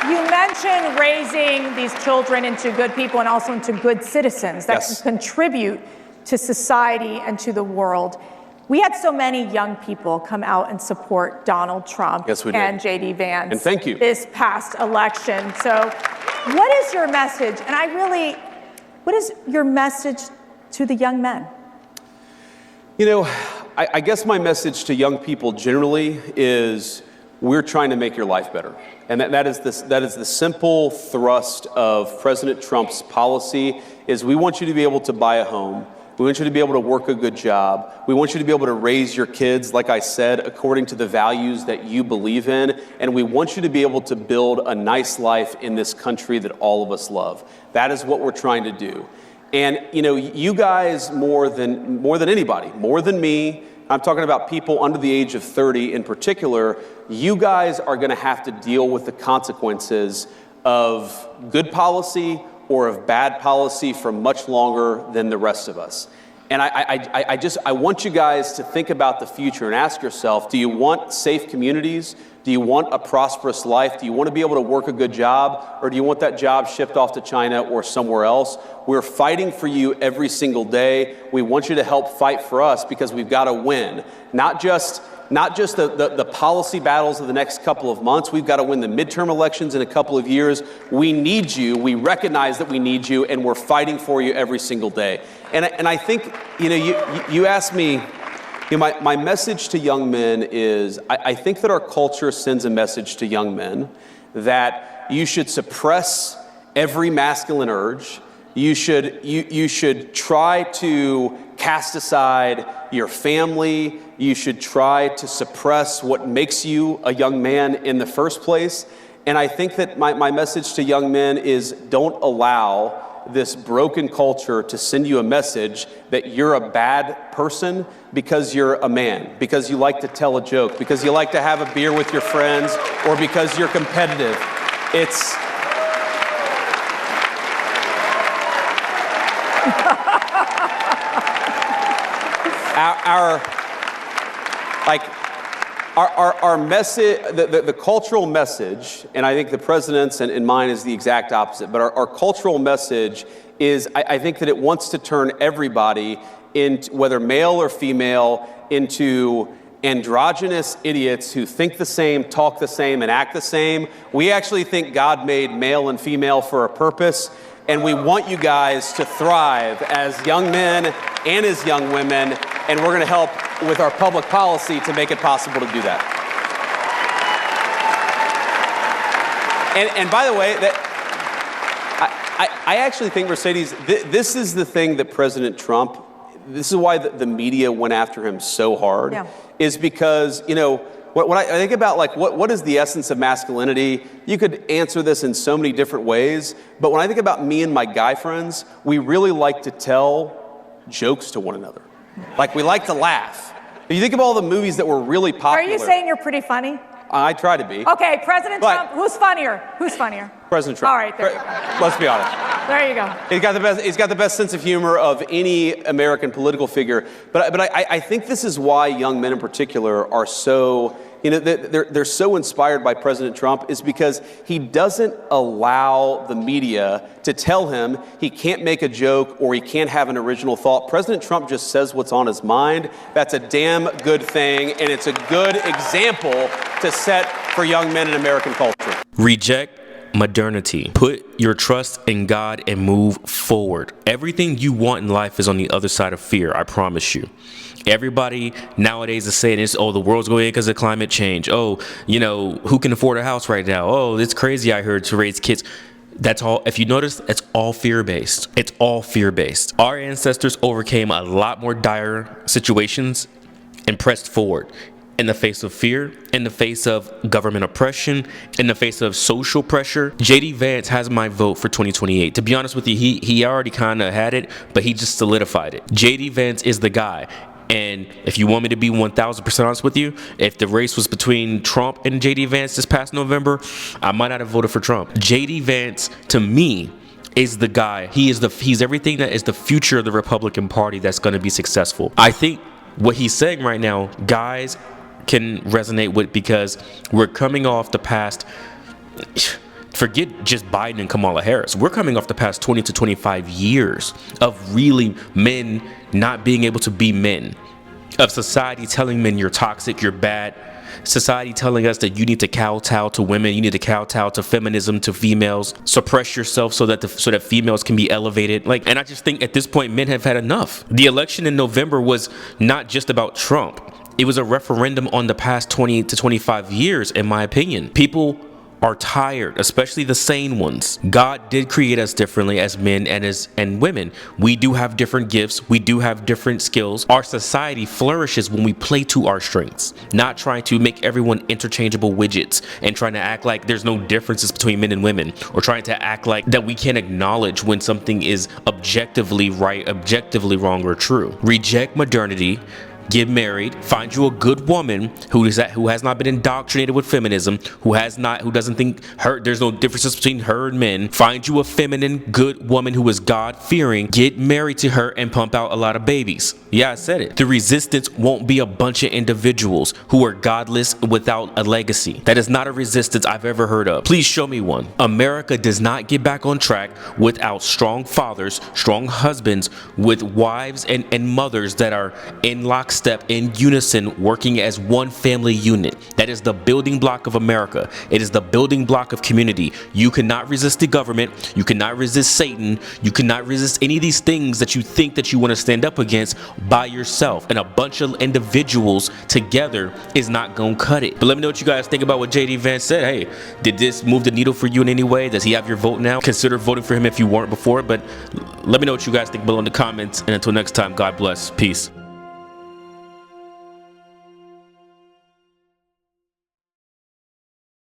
You mentioned raising these children into good people and also into good citizens that can contribute to society and to the world. We had so many young people come out and support Donald Trump and J.D. Vance and thank you. This past election. So what is your message? And what is your message to the young men? You know, I guess my message to young people generally is we're trying to make your life better. And that is the simple thrust of President Trump's policy is we want you to be able to buy a home. We want you to be able to work a good job. We want you to be able to raise your kids, like I said, according to the values that you believe in. And we want you to be able to build a nice life in this country that all of us love. That is what we're trying to do. And, you know, you guys more than anybody, more than me, I'm talking about people under the age of 30 in particular, you guys are going to have to deal with the consequences of good policy or of bad policy for much longer than the rest of us. And I want you guys to think about the future and ask yourself, do you want safe communities? Do you want a prosperous life? Do you want to be able to work a good job? Or do you want that job shipped off to China or somewhere else? We're fighting for you every single day. We want you to help fight for us because we've got to win. Not just the policy battles of the next couple of months. We've got to win the midterm elections in a couple of years. We need you. We recognize that we need you, and we're fighting for you every single day. And I think, you know, you asked me, you know, my message to young men is I think that our culture sends a message to young men that you should suppress every masculine urge. You should try to cast aside your family. You should try to suppress what makes you a young man in the first place. And I think that my message to young men is don't allow this broken culture to send you a message that you're a bad person because you're a man, because you like to tell a joke, because you like to have a beer with your friends, or because you're competitive. It's our message, the cultural message, and I think the president's and mine is the exact opposite, but our cultural message is, I think that it wants to turn everybody, whether male or female, into androgynous idiots who think the same, talk the same, and act the same. We actually think God made male and female for a purpose, and we want you guys to thrive as young men and as young women, and we're going to help with our public policy to make it possible to do that. And by the way, I actually think, Mercedes, this is the thing that President Trump, this is why the media went after him so hard, is because, you know, when I think about, like, what is the essence of masculinity, you could answer this in so many different ways, but when I think about me and my guy friends, we really like to tell jokes to one another. Like, we like to laugh. If you think of all the movies that were really popular. Are you saying you're pretty funny? I try to be. Okay, President Trump, who's funnier? Who's funnier? President Trump. All right, there. Let's be honest. There you go. He's got the best sense of humor of any American political figure. But I think this is why young men in particular are so, you know, they're so inspired by President Trump, is because he doesn't allow the media to tell him he can't make a joke or he can't have an original thought. President Trump just says what's on his mind. That's a damn good thing, and it's a good example to set for young men in American culture. Reject modernity. Put your trust in God and move forward. Everything you want in life is on the other side of fear, I promise you. Everybody nowadays is saying this, oh, the world's going because of climate change. Oh, you know, who can afford a house right now? Oh, it's crazy, I heard, to raise kids. That's all. If you notice, it's all fear-based. It's all fear-based. Our ancestors overcame a lot more dire situations and pressed forward. In the face of fear, in the face of government oppression, in the face of social pressure. J.D. Vance has my vote for 2028. To be honest with you, he already kind of had it, but he just solidified it. J.D. Vance is the guy. And if you want me to be 1,000% honest with you, if the race was between Trump and J.D. Vance this past November, I might not have voted for Trump. J.D. Vance, to me, is the guy. He's everything that is the future of the Republican Party that's going to be successful. I think what he's saying right now, guys, can resonate with, because we're coming off the past Forget just Biden and Kamala Harris. We're coming off the past 20 to 25 years of really men not being able to be men, of society telling men you're toxic, you're bad, society telling us that you need to kowtow to women, you need to kowtow to feminism, to females, suppress yourself so that females can be elevated. And I just think at this point men have had enough. The election in November was not just about Trump. It was a referendum on the past 20 to 25 years, in my opinion. People are tired, especially the sane ones. God did create us differently as men and women. We do have different gifts. We do have different skills. Our society flourishes when we play to our strengths, not trying to make everyone interchangeable widgets and trying to act like there's no differences between men and women, or trying to act like that we can't acknowledge when something is objectively right, objectively wrong, or true. Reject modernity. Get married, find you a good woman who has not been indoctrinated with feminism, who doesn't think there's no differences between her and men. Find you a feminine, good woman who is God-fearing. Get married to her and pump out a lot of babies. Yeah, I said it. The resistance won't be a bunch of individuals who are godless without a legacy. That is not a resistance I've ever heard of. Please show me one. America does not get back on track without strong fathers, strong husbands, with wives and mothers that are in lockstep, in unison, working as one family unit. That is the building block of America. It is the building block of community. You cannot resist the government. You cannot resist Satan. You cannot resist any of these things that you think that you want to stand up against by yourself. And a bunch of individuals together is not going to cut it. But let me know what you guys think about what J.D. Vance said. Hey, did this move the needle for you in any way? Does he have your vote now? Consider voting for him if you weren't before. But let me know what you guys think below in the comments. And until next time, God bless. Peace.